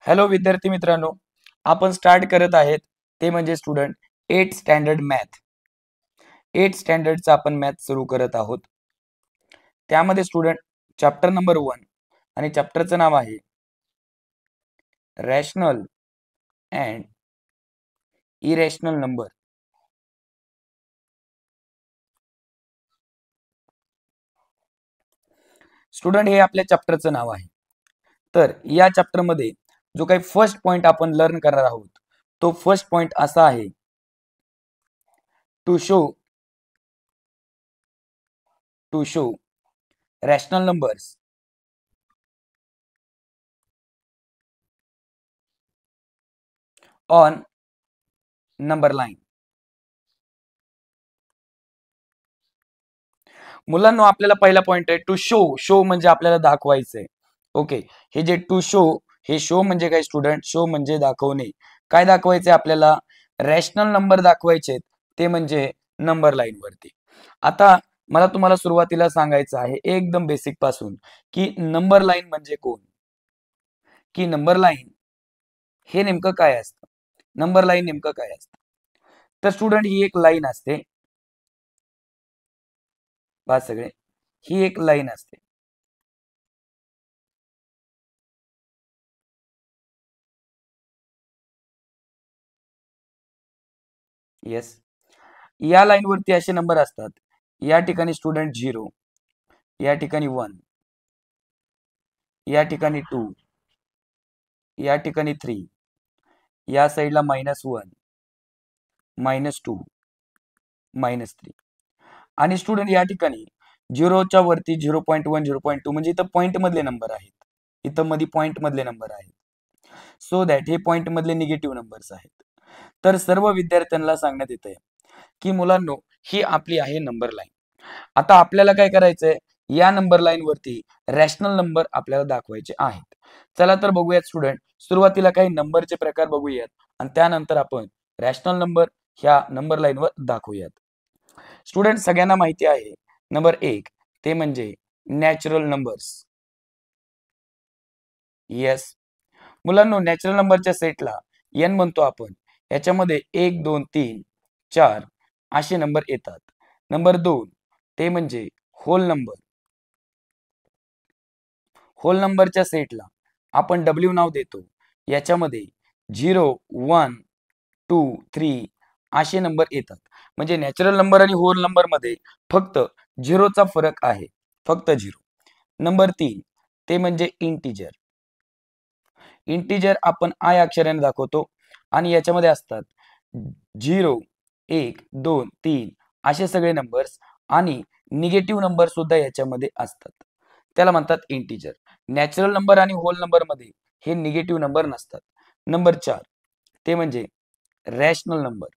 Hello विद्यार्थी मित्रांनो, आपण स्टार्ट करत आहेत ते म्हणजे स्टुडंट 8 स्टँडर्ड मॅथ. 8 स्टँडर्डचा आपण मॅथ सुरू करत आहोत. त्यामध्ये स्टुडंट चॅप्टर नंबर 1 आणि चॅप्टरचं नाव आहे rational and irrational number. Student हे आपल्या चॅप्टरचं नाव आहे. तर या चॅप्टरमध्ये जो काही फर्स्ट पॉइंट आपण लर्न करणार आहोत तो फर्स्ट पॉइंट असा आहे to show rational numbers on number line. मुलांना आपल्याला पहिला पॉइंट आहे टू शो म्हणजे आपल्याला दाखवायचंय. ओके, हे जे टू शो, हे शो म्हणजे काय स्टुडंट? शो म्हणजे दाखवणे. काय दाखवायचंय आपल्याला? रॅशनल नंबर दाखवायचे, ते म्हणजे नंबर लाईन वरती. आता मला तुम्हाला सुरुवातीला सांगायचं आहे एकदम बेसिक पासून की नंबर लाईन म्हणजे कोण, की नंबर लाईन हे नेमकं काय असतं. नंबर लाईन नेमकं काय असतं? तर स्टुडंट ही एक लाईन असते. पहा सगळे, ही एक लाईन असते. येस, या लाईन वरती असे नंबर असतात. या ठिकाणी स्टुडंट 0, या ठिकाणी 1, या ठिकाणी 2, या ठिकाणी 3, या साईडला -1, -2, -3 आणि स्टुडंट या ठिकाणी 0च्या वरती 0.1, 0.2 म्हणजे इथं पॉइंट मधले नंबर आहेत. इथं मध्ये पॉइंट मधले नंबर आहेत. सो दॅट हे पॉइंट मधले निगेटिव्ह नंबर्स आहेत. तर सर्व विद्यार्थ्यांना सांगण्यात येते की मुलांनो, ही आपली आहे नंबर लाईन. आता आपल्याला काय करायचंय? या नंबर लाईन वरती रॅशनल नंबर आपल्याला दाखवायचे आहेत. चला तर बघूयात स्टुडंट. सुरुवातीला काही नंबरचे प्रकार बघूयात आणि त्यानंतर आपण रॅशनल नंबर ह्या नंबर लाईनवर दाखवूयात. स्टुडंट सगळ्यांना माहिती आहे नंबर 1 ते म्हणजे नॅचरल नंबर्स. येस, मुलांनो, नॅचरल नंबरच्या सेटला n म्हणतो आपण. याच्यामध्ये 1, 2, 3, 4 असे नंबर येतात. नंबर 2 ते म्हणजे होल नंबर. होल नंबरच्या सेटला आपण W नाव देतो. याच्यामध्ये 0, 1, 2, 3 असे नंबर येतात. म्हणजे नॅचरल नंबर आणि होल नंबर मध्ये फक्त 0चा फरक आहे. फक्त 0. नंबर 3 ते म्हणजे इंटिजर. इंटिजर आपण आय अक्षराने दाखवतो आणि याच्यामध्ये असतात 0, 1, 2, 3 असे सगळे नंबर्स आणि निगेटिव्ह नंबर सुद्धा याच्यामध्ये असतात. त्याला म्हणतात इंटिजर. नॅचरल नंबर आणि होल नंबर मध्ये हे निगेटिव्ह नंबर नसतात. नंबर 4 ते म्हणजे रॅशनल नंबर.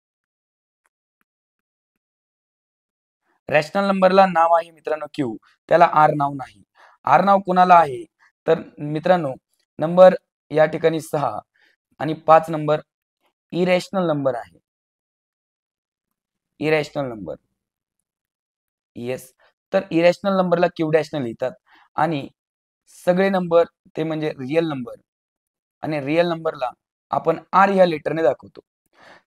रॅशनल नंबरला नाव आहे मित्रांनो क्यू, त्याला आर नाव नाही. आर नाव कुणाला आहे? तर मित्रांनो, नंबर या ठिकाणी 6 आणि 5 नंबर इरॅशनल नंबर आहे. Irrational number. येस, तर इरॅशनल नंबरला क्यू डॅशने लिहितात आणि सगळे नंबर ते म्हणजे रिअल नंबर आणि रिअल नंबरला आपण आर या लेटरने दाखवतो.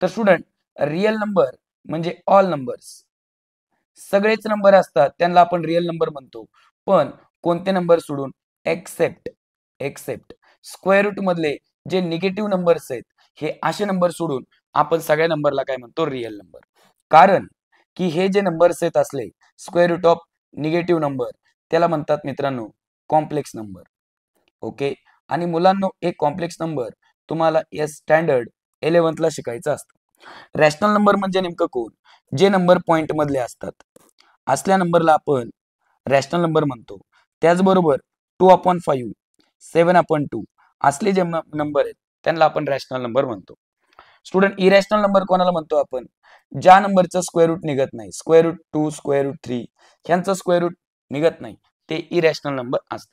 तर स्टुडंट, रिअल नंबर म्हणजे ऑल नंबर्स. सगळेच नंबर असतात त्यांना आपण रिअल नंबर म्हणतो. पण कोणते नंबर सोडून? एक्सेप्ट स्क्वेअर रूट मधले जे निगेटिव्ह नंबर्स आहेत, हे असे नंबर सोडून आपण सगळ्या नंबरला काय म्हणतो? Real number. कारण की हे जे नंबर्स आहेत असले square root of negative number, त्याला म्हणतात मित्रांनो कॉम्प्लेक्स नंबर. ओके, आणि मुलांनो, एक कॉम्प्लेक्स नंबर तुम्हाला या स्टँडर्ड 11th ला शिकायचं असतं. रॅशनल नंबर म्हणजे नेमकं कोण? जे नंबर पॉइंट मधले असतात असल्या नंबरला आपण रॅशनल नंबर म्हणतो. त्याचबरोबर 2/5, 7/2 असले जे नंबर आहेत त्यांना आपण रॅशनल नंबर म्हणतो. स्टुडंट, इरॅशनल नंबर कोणाला म्हणतो आपण? ज्या नंबरचं स्क्वेअर रूट निघत नाही. स्क्वेअर रूट 2, स्क्वेअर रूट 3 ह्यांचं स्क्वेअर रूट निघत नाही, ते इरॅशनल नंबर असतात.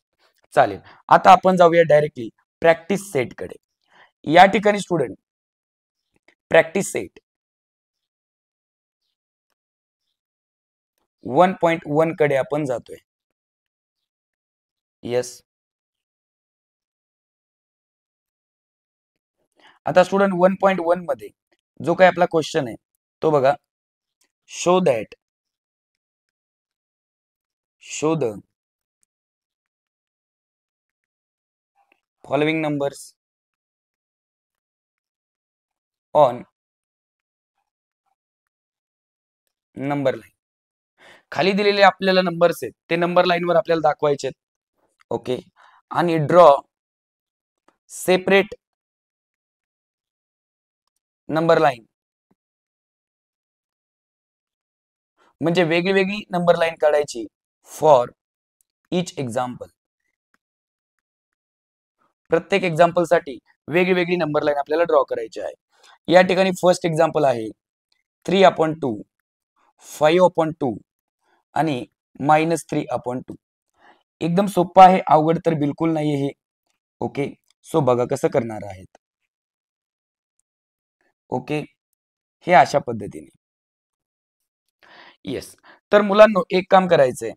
चालेल, आता आपण जाऊया डायरेक्टली प्रॅक्टिस सेट कडे. या ठिकाणी स्टुडंट प्रॅक्टिस सेट 1.1 कडे आपण जातोय. येस, आता स्टुडंट 1.1 मध्ये जो काही आपला क्वेश्चन आहे तो बघा, show the following numbers on number line. खाली दिलेले आपल्याला नंबर्स आहेत ते नंबर लाईनवर आपल्याला दाखवायचे आहेत. ओके, आणि ड्रॉ सेपरेट नंबर लाईन, म्हणजे वेगळी वेगळी नंबर लाईन काढायची फॉर इच एक्झाम्पल. प्रत्येक एक्झाम्पल साठी वेगळी वेगळी नंबर लाईन आपल्याला ड्रॉ करायची आहे. या ठिकाणी फर्स्ट एक्झाम्पल आहे 3/2, 5/2 आणि -3/2. एकदम सोपं आहे, अवघड तर बिलकुल नाहीये हे. ओके, सो बघा कसं करणार आहेत. ओके, हे अशा पद्धतीने. येस, तर मुलांनो एक काम करायचंय,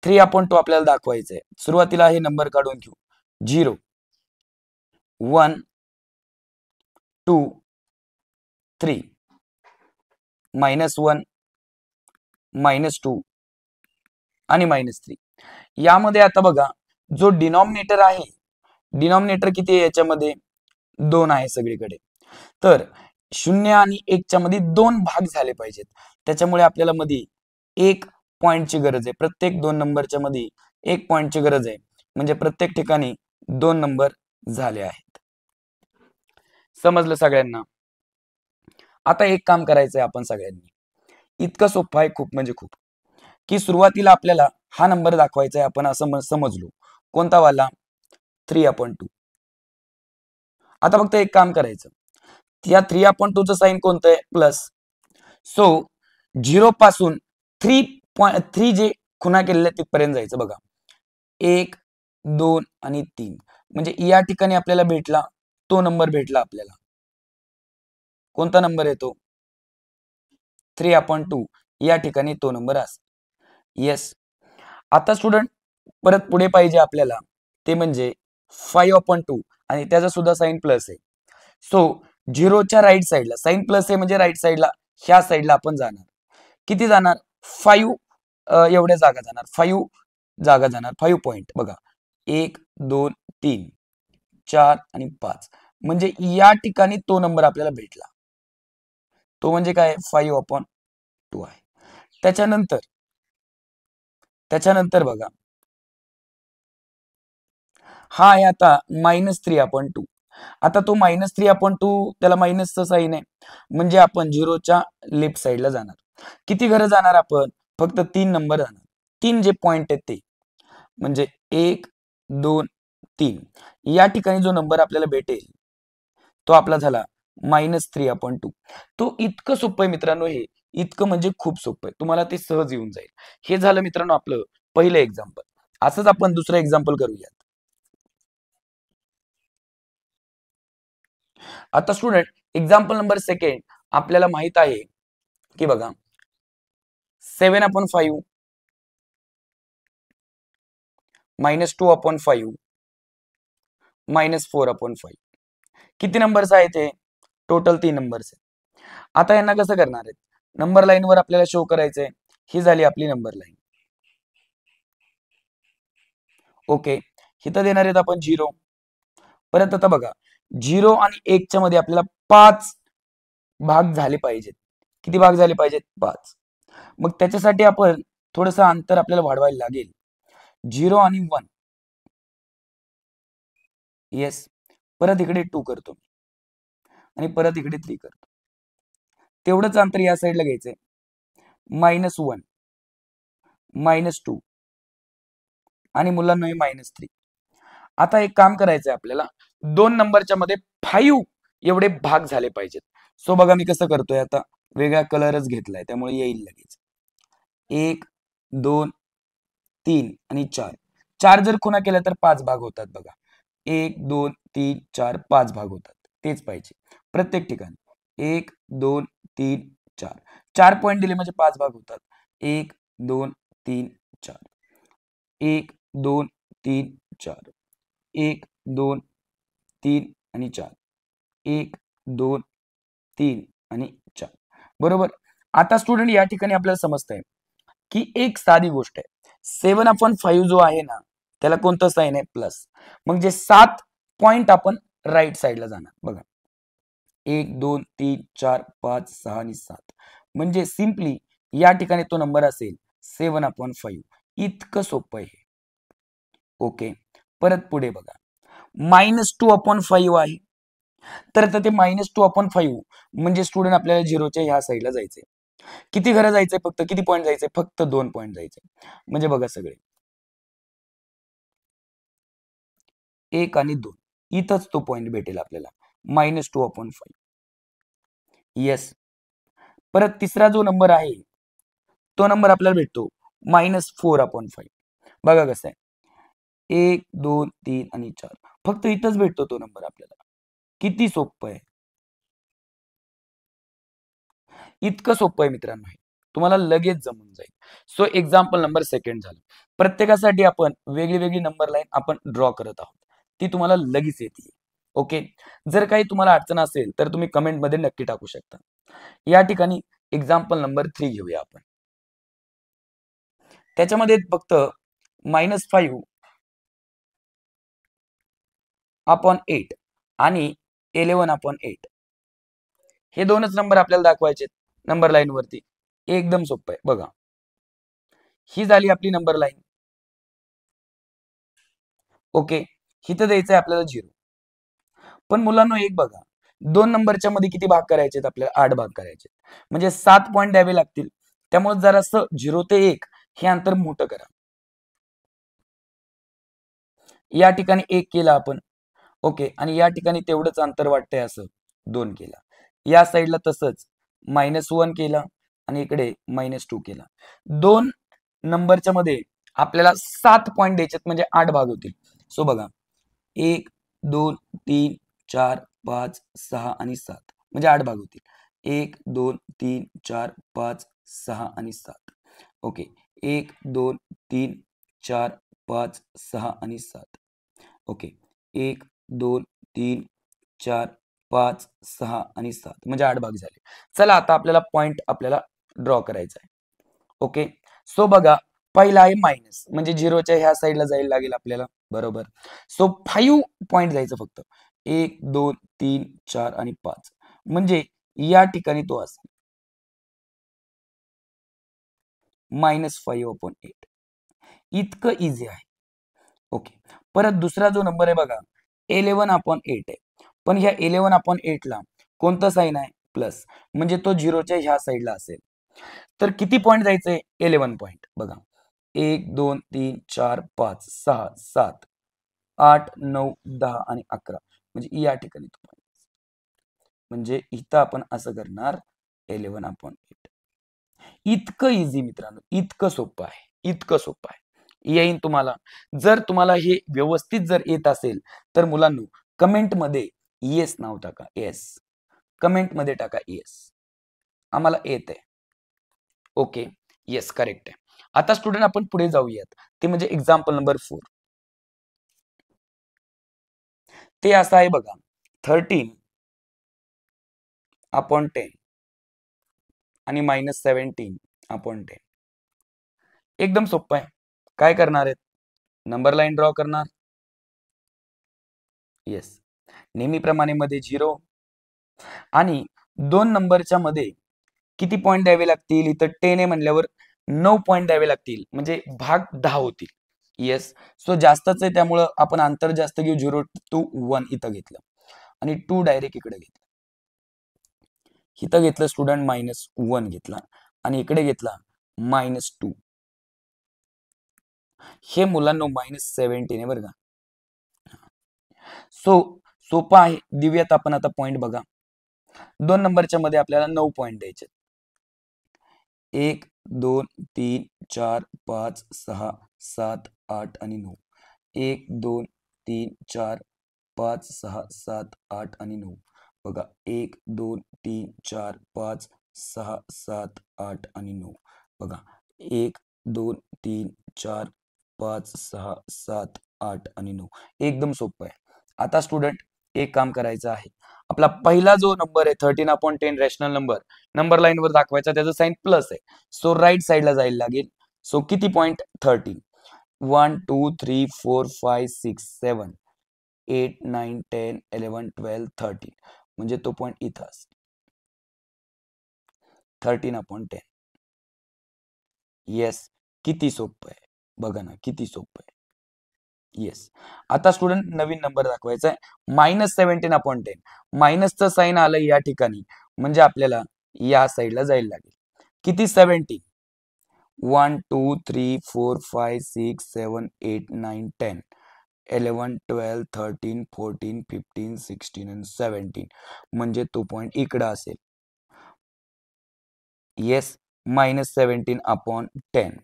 3/2 आपल्याला दाखवायचंय. सुरुवातीला हे नंबर काढून घेऊ. 0, 1, 2, 3, -1, -2 आणि -3. यामध्ये आता बघा, जो डिनॉमिनेटर आहे, डिनॉमिनेटर किती आहे याच्यामध्ये? 2 आहे सगळीकडे. तर 0 आणि 1 च्या मध्ये 2 भाग झाले पाहिजेत. त्याच्यामुळे आपल्याला मध्ये 1 पॉइंटची गरज आहे. प्रत्येक 2 नंबरच्या मध्ये 1 पॉइंटची गरज आहे. म्हणजे प्रत्येक ठिकाणी 2 नंबर झाले आहेत. समजलं सगळ्यांना? आता एक काम करायचंय आपण सगळ्यांनी. इतकं सोपं आहे खूप म्हणजे खूप, की सुरुवातीला आपल्याला हा नंबर दाखवायचा आहे. आपण असं समजलो, कोणता वाला? 3/2. आता फक्त एक काम करायचं, या 3/2 चं साइन कोणतं आहे? प्लस. सो 0 पासून 3 जे खुणा केलेल्या तिथपर्यंत जायचं बघा. 1, 2 आणि 3. म्हणजे या ठिकाणी आपल्याला भेटला तो नंबर भेटला आपल्याला. कोणता नंबर येतो? 3/2. या ठिकाणी तो नंबर असेल. येस. आता स्टुडंट परत पुढे पाहिजे आपल्याला, ते म्हणजे 5/2 आणि त्याचा सुद्धा साइन प्लस आहे. सो 0च्या राईट साईडला साइन प्लस आहे, म्हणजे राईट साईडला, ह्या साईडला आपण जाणार. किती जाणार? 5 एवढ्या जागा जाणार. 5 जागा जाणार. 5 पॉइंट बघा, 1, 2, 3, 4 आणि 5. म्हणजे या ठिकाणी तो नंबर आपल्याला भेटला. तो म्हणजे काय? 5/2 आहे. त्याच्यानंतर बघा, हा आहे आता -3/2. आता तो -3/2 त्याला मायनसचं साइन आहे, म्हणजे आपण 0च्या लेफ्ट साईडला जाणार. किती घरं जाणार आपण? फक्त 3 नंबर जाणार. 3 जे पॉइंट आहेत ते, म्हणजे 1, 2, 3. या ठिकाणी जो नंबर आपल्याला भेटेल तो आपला झाला -3/2. तो इतकं सोपं आहे मित्रांनो, हे इतकं म्हणजे खूप सोपं आहे. तुम्हाला ते सहज येऊन जाईल. हे झालं मित्रांनो आपलं पहिलं एक्झाम्पल. असंच आपण दुसरं एक्झाम्पल करूयात. आता स्टुडंट एक्झाम्पल नंबर सेकंड आपल्याला माहित आहे की बघा, 7/5 -2/5 -4/5. किती नंबर्स आहेत हे? टोटल 3 नंबर्स आहेत. आता यांना कसं करणार आहेत? नंबर लाईन वर आपल्याला शो करायचंय. ही झाली आपली नंबर लाईन. ओके, इथं देणार आहेत आपण 0. परत आता बघा, 0 आणि 1 च्या मध्ये आपल्याला 5 भाग झाले पाहिजेत. किती भाग झाले पाहिजेत? 5. मग त्याच्यासाठी आपण थोडंसं अंतर आपल्याला वाढवायला लागेल. 0 आणि 1. येस. परत इकडे 2 करतो आणि परत इकडे 3 करतो. तेवढंच अंतर या साईडला घ्यायचंय. -1, -2 आणि मुलांना -3. आता एक काम करायचंय आपल्याला, 2 नंबरच्या मध्ये 5 एवढे भाग झाले पाहिजेत. सो बघा मी कसं करतोय आता, वेगळा कलरच घेतलाय त्यामुळे येईल लगेच. 1, 2, 3 आणि 4. 4 जर खुणा केल्या तर 5 भाग होतात बघा. 1, 2, 3, 4, 5 भाग होतात. तेच पाहिजे प्रत्येक ठिकाणी. 1, 2, 3, 4. 4 पॉइंट दिले म्हणजे 5 भाग होतात. 1, 2, 3, 4. 1, 2, 3, 4. 1, 2, 3 आणि 4. 1, 2 3 आणि 4. बरोबर. आता स्टुडंट या ठिकाणी आपल्याला समजतंय की एक साधी गोष्ट आहे, 7/5 जो आहे ना त्याला कोणतं साइन आहे? प्लस. मग जे 7 पॉइंट आपण राईट साइडला जाणार बघा, 1 2 3 4 5 6 आणि 7. म्हणजे सिंपली या ठिकाणी तो नंबर असेल 7/5. इतकं सोपं आहे. ओके. परत पुढे बघा, -2/5 आहे. तर आता ते -2/5 म्हणजे स्टुडंट आपल्याला झिरोच्या ह्या साईडला जायचंय. किती घरं जायचंय? फक्त किती पॉईंट जायचंय? फक्त 2 पॉईंट जायचंय. म्हणजे बघा सगळे 1 आणि 2 इथंच तो पॉईंट भेटेल आपल्याला. -2/5. येस. परत तिसरा जो नंबर आहे तो नंबर आपल्याला भेटतो -4/5. बघा कसं आहे, 1 2 3 आणि 4 फक्त इथंच भेटतो तो नंबर आपल्याला. किती सोपं आहे. इतकं सोपं आहे मित्रांनो हे. तुम्हाला लगेच जमून जाईल. सो एक्झाम्पल नंबर सेकंड झालं. प्रत्येकासाठी आपण वेगळी नंबर लाईन आपण ड्रॉ करत आहोत. ती तुम्हाला लगेच येते. ओके. जर काही तुम्हाला अडचण असेल तर तुम्ही कमेंटमध्ये नक्की टाकू शकता. या ठिकाणी एक्झाम्पल नंबर 3 घेऊया आपण. त्याच्यामध्ये फक्त -5/8 आणि 11/8 हे दोनच नंबर आपल्याला दाखवायचे नंबर लाईन वरती. एकदम सोपं आहे बघा. ही झाली आपली नंबर लाईन. ओके. इथं द्यायचंय आपल्याला 0. पण मुलांनो एक बघा, 2 नंबरच्या मध्ये किती भाग करायचे आहेत? आपल्याला 8 भाग करायचे. म्हणजे 7 पॉइंट द्यावे लागतील. त्यामुळे जरासं 0 ते 1 हे अंतर मोठं करा. या ठिकाणी 1 केलं आपण. ओके. आणि या ठिकाणी तेवढंच अंतर वाटतंय असं 2 केला. या साईडला तसंच -1 केला आणि इकडे -2 केला. 2 नंबरच्या मध्ये आपल्याला 7 पॉइंट द्यायचे म्हणजे 8 भाग होतील. सो बघा 1 2 3 4 5 6 आणि 7 म्हणजे 8 भाग होतील. 1 2 3 4 5 6 आणि 7. ओके. 1 2 3 4 5 6 आणि 7. ओके. 1 2 3 4 5 6 आणि 7 म्हणजे 8 भाग झाले. चला आता आपल्याला पॉइंट आपल्याला ड्रॉ करायचा आहे. ओके. सो बघा, पहिला आहे मायनस म्हणजे 0च्या ह्या साईडला जायला लागेल आपल्याला. बरोबर. सो 5 पॉइंट जायचं फक्त. 1 2 3 4 आणि 5 म्हणजे या ठिकाणी तो असेल -5/8. इतकं इझी आहे. ओके. परत दुसरा जो नंबर आहे बघा 11/8 आहे. पण ह्या 11/8 ला कोणतं साइन आहे? प्लस. म्हणजे तो 0च्या ह्या साईडला असेल. तर किती पॉइंट जायचंय? 11 पॉइंट. बघा 1 2 3 4 5 6 7 8 9 10 आणि 11 म्हणजे या ठिकाणी तो point. म्हणजे इथं आपण असं करणार 11/8. इतकं इझी मित्रांनो, इतकं सोपं आहे, इतकं सोपं आहे. येईन तुम्हाला. जर तुम्हाला हे व्यवस्थित जर येत असेल तर मुलांनो कमेंटमध्ये येस नाव टाका. येस. कमेंटमध्ये टाका येस. आम्हाला येत आहे. ओके. येस करेक्ट आहे. आता स्टुडंट आपण पुढे जाऊयात. ते म्हणजे एक्झाम्पल नंबर 4. ते असं आहे बघा 13/10 आणि -17/10. एकदम सोपं आहे. काय करणार आहेत? नंबर लाईन ड्रॉ करणार. येस. नेहमीप्रमाणे मध्ये 0 आणि 2 नंबरच्या मध्ये किती पॉइंट द्यावे लागतील? इथं 10 आहे म्हणल्यावर 9 पॉइंट द्यावे लागतील. म्हणजे भाग 10 होतील. येस. सो जास्तच आहे त्यामुळं आपण अंतर जास्त घेऊ. 0 to 1 इथं घेतलं आणि 2 डायरेक्ट इकडे घेतलं. इथं घेतलं स्टुडंट -1 घेतला आणि इकडे घेतला -2. हे मुलांना -17 आहे बरं का. सो सोपं आहे. देऊयात आपण आता पॉइंट बघा. 2 नंबरच्या मध्ये आपल्याला 9 पॉइंट द्यायचे. 1 2 3 4 5 6 7 8 आणि 9. 1 2 3 4 5 6 7 8 आणि 9. बघा 1 2 3 4 5 6 7 8 आणि 9. बघा 1 2 3 4 5 6 7 8 आणि 9. एकदम सोपं आहे. आता स्टुडंट एक काम करायचं आहे, आपला पहिला जो नंबर आहे 13/10 रॅशनल नंबर लाईन वर दाखवायचा, त्याचं साइन प्लस आहे, सो राईट साइडला जायला लागेल. सो किती पॉइंट 13, 1 2 3 4 5 6 7 8 9 10 11 12 13, म्हणजे तो पॉइंट इथं असेल 13/10. येस, किती सोपं आहे बघा ना, किती सोपं आहे. येस, आता स्टुडंट नवीन नंबर दाखवायचा आहे, -17/10. मायनसचं साइन आलं या ठिकाणी, म्हणजे आपल्याला या साईडला जायला लागेल. किती 17, 1 2 3 4 5 6 7 8 9 10 11 12 13 14 15 16 आणि 17, म्हणजे तो पॉइंट इकडं असेल. येस, -17/10.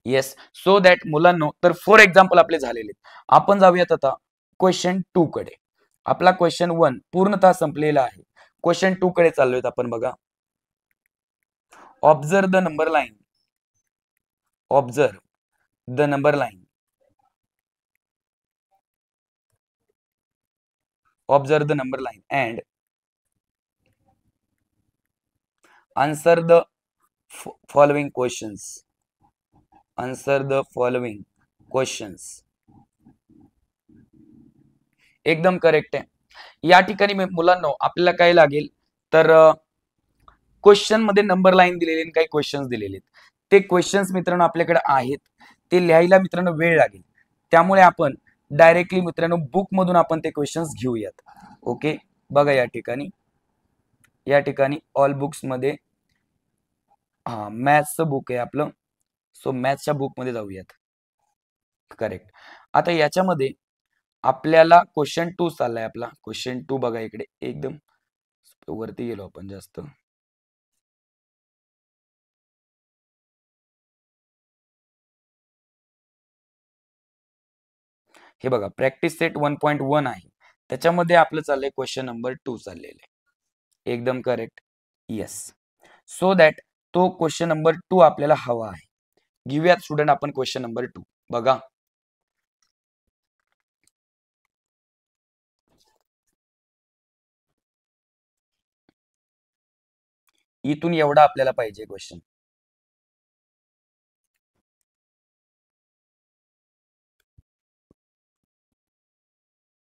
येस, सो दॅट मुलांनो, तर फॉर एक्झाम्पल आपले झालेले. आपण जाऊयात आता क्वेश्चन 2 कडे. आपला क्वेश्चन 1 पूर्णतः संपलेला आहे. क्वेश्चन 2 कडे चाललोय आपण बघा. Observe the number line. Observe the number line. Observe the number line and answer the following questions. Answer the following questions. एकदम करेक्ट आहे. या ठिकाणी मुलांनो आपल्याला काय लागेल, तर क्वेश्चन मध्ये नंबर लाईन दिलेले आणि काही क्वेश्चन्स दिलेले आहेत. ते क्वेश्चन्स मित्रांनो आपल्याकडे आहेत, ते लिहायला मित्रांनो वेळ लागेल. त्यामुळे आपण डायरेक्टली मित्रांनो बुक मधून आपण ते क्वेश्चन्स घेऊयात. ओके, बघा या ठिकाणी ऑल बुक्स मध्ये मॅथ्सचं बुक आहे आपलं. सो मॅथ्सच्या बुक मध्ये जाऊयात. करेक्ट. आता याच्यामध्ये आपल्याला क्वेश्चन 2 चाललाय आपला. क्वेश्चन 2 बघा इकडे, एकदम वरती गेलो आपण जास्त. हे बघा, प्रॅक्टिस सेट 1.1 आहे, त्याच्यामध्ये आपलं चाललंय क्वेश्चन नंबर 2 चाललेलं आहे. एकदम करेक्ट. येस, सो दॅट तो क्वेश्चन नंबर 2 आपल्याला हवा आहे. घेऊयात स्टुडंट आपण क्वेश्चन नंबर 2. बघा, इथून एवढा आपल्याला पाहिजे क्वेश्चन.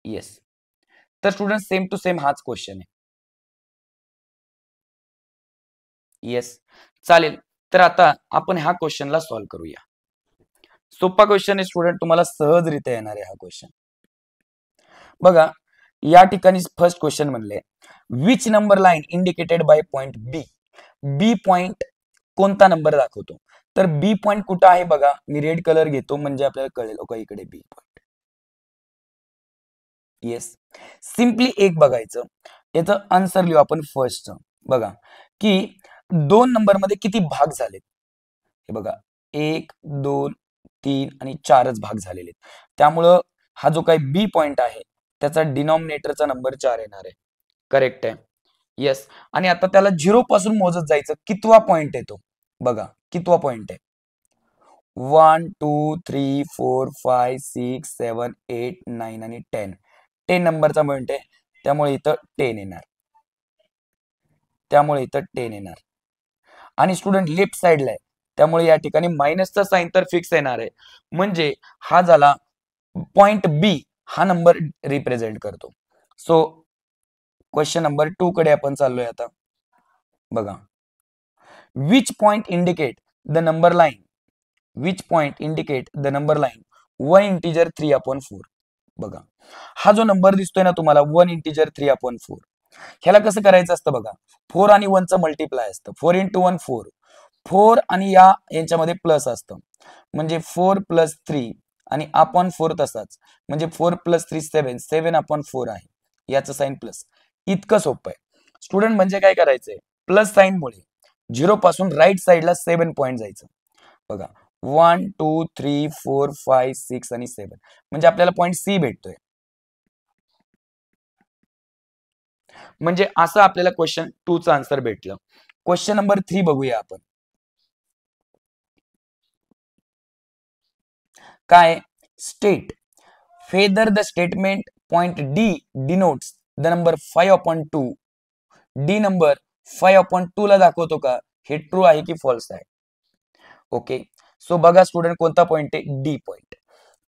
येस, तर स्टुडंट सेम टू सेम हाच क्वेश्चन आहे. येस, चालेल. तर आता आपण ह्या क्वेश्चनला सॉल्व्ह करूया. सोपा क्वेश्चन आहे स्टुडंट, तुम्हाला सहजरित्या येणार आहे हा क्वेश्चन. बघा, या ठिकाणी फर्स्ट क्वेश्चन म्हणले, which number line indicated by point B. B point कोणता नंबर दाखवतो, तर बी पॉइंट कुठं आहे बघा, मी रेड कलर घेतो म्हणजे आपल्याला कळेल. ओके, इकडे बी पॉइंट. येस, सिम्पली एक बघायचं, याचं आन्सर लिहू आपण फर्स्ट. बघा की 2 नंबर मध्ये किती भाग झालेत, हे बघा 1 2 3 आणि 4च भाग झालेले. त्यामुळं हा जो काही बी पॉइंट आहे त्याचा डिनॉमिनेटरचा नंबर 4 येणार आहे. करेक्ट आहे. येस, आणि आता त्याला 0 पासून मोजत जायचं. कितवा पॉइंट आहे तो बघा, कितवा पॉइंट आहे. 1 2 3 4 5 6 7 8 9 आणि 10 नंबरचा पॉइंट आहे, त्यामुळे इथं 10 येणार. आणि स्टुडंट लेफ्ट साइडला आहे, त्यामुळे या ठिकाणी मायनसचा साइन तर फिक्स येणार आहे. म्हणजे हा झाला पॉइंट बी, हा नंबर रिप्रेझेंट करतो. सो क्वेश्चन नंबर 2 कडे आपण चाललोय आता. बघा, which point indicate the number line. Which point indicate the number line 1 integer 3/4. बघा, हा जो नंबर दिसतोय ना तुम्हाला 1 इंटिजर 3/4, ह्याला कसं करायचं असतं बघा, 4 आणि 1 चं मल्टिप्लाय असतं. 4 × 1 4. 4 आणि यांच्यामध्ये प्लस असतं, म्हणजे 4 + 3 आणि अपॉन 4 तसाच, म्हणजे 4 + 3 7, 7/4 आहे. याचं साइन प्लस. इतकं सोपं आहे स्टुडंट. म्हणजे काय करायचंय, प्लस साइन मुळे 0 पासून राईट साइडला 7 पॉइंट जायचं. बघा, 1 2 3 4 5 6 आणि 7, म्हणजे आपल्याला पॉइंट सी भेटतोय. म्हणजे असं आपल्याला क्वेश्चन 2 चं आन्सर भेटलं. क्वेश्चन नंबर 3 बघूया आपण. काय, state feather the statement point D denotes the number 5/2. D number 5/2 ला दाखवतो का? हे ट्रू आहे की फॉल्स आहे? ओके, सो बघा स्टुडंट कोणता पॉइंट आहे? D point.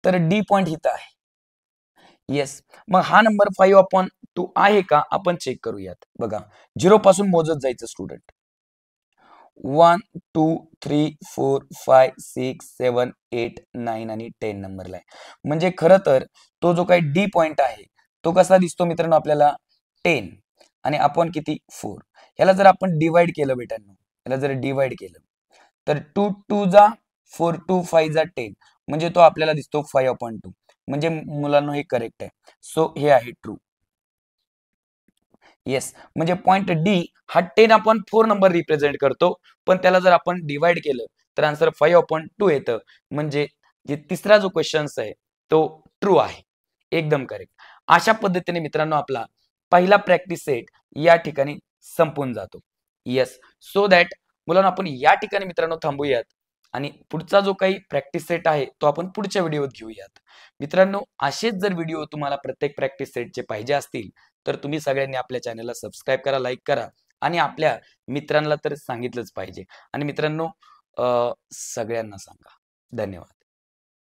तर डी पॉइंट इथं आहे. येस, मग हा नंबर 5/2 आहे का? आपण चेक करूयात. बघा 0 पासून मोजत जायचं स्टुडंट. 1 2 3 4 5 6 7 8 9 आणि 10 नंबरला आहे. म्हणजे खरं तर तो जो काही डी पॉइंट आहे तो कसा दिसतो मित्रांनो आपल्याला? 10 आणि आपण किती? 4. याला जर आपण डिवाइड केलं बेटांनो, याला जर डिवाइड केलं तर 2 2 जा 4 2 5 जा 10 म्हणजे तो आपल्याला दिसतो 5/2. म्हणजे मुलांना हे करेक्ट आहे. सो हे आहे ट्रू. येस, म्हणजे पॉइंट डी हा 10 आपण 4 नंबर रिप्रेझेंट करतो, पण त्याला जर आपण डिवाइड केलं तर आन्सर 5/2 येतं. म्हणजे जे तिसरा जो क्वेश्चन आहे तो ट्रू आहे. एकदम करेक्ट. अशा पद्धतीने मित्रांनो आपला पहिला प्रॅक्टिस सेट या ठिकाणी संपून जातो. येस, सो दॅट मुलांना आपण या ठिकाणी मित्रांनो थांबूयात आणि पुढचा जो काही प्रॅक्टिस सेट आहे तो आपण पुढच्या व्हिडिओत घेऊयात. मित्रांनो, असेच जर व्हिडिओ तुम्हाला प्रत्येक प्रॅक्टिस सेटचे पाहिजे असतील तर तुम्ही सगळ्यांनी आपल्या चॅनलला सबस्क्राईब करा, लाईक करा आणि आपल्या मित्रांना तर सांगितलंच पाहिजे. आणि मित्रांनो सगळ्यांना सांगा. धन्यवाद.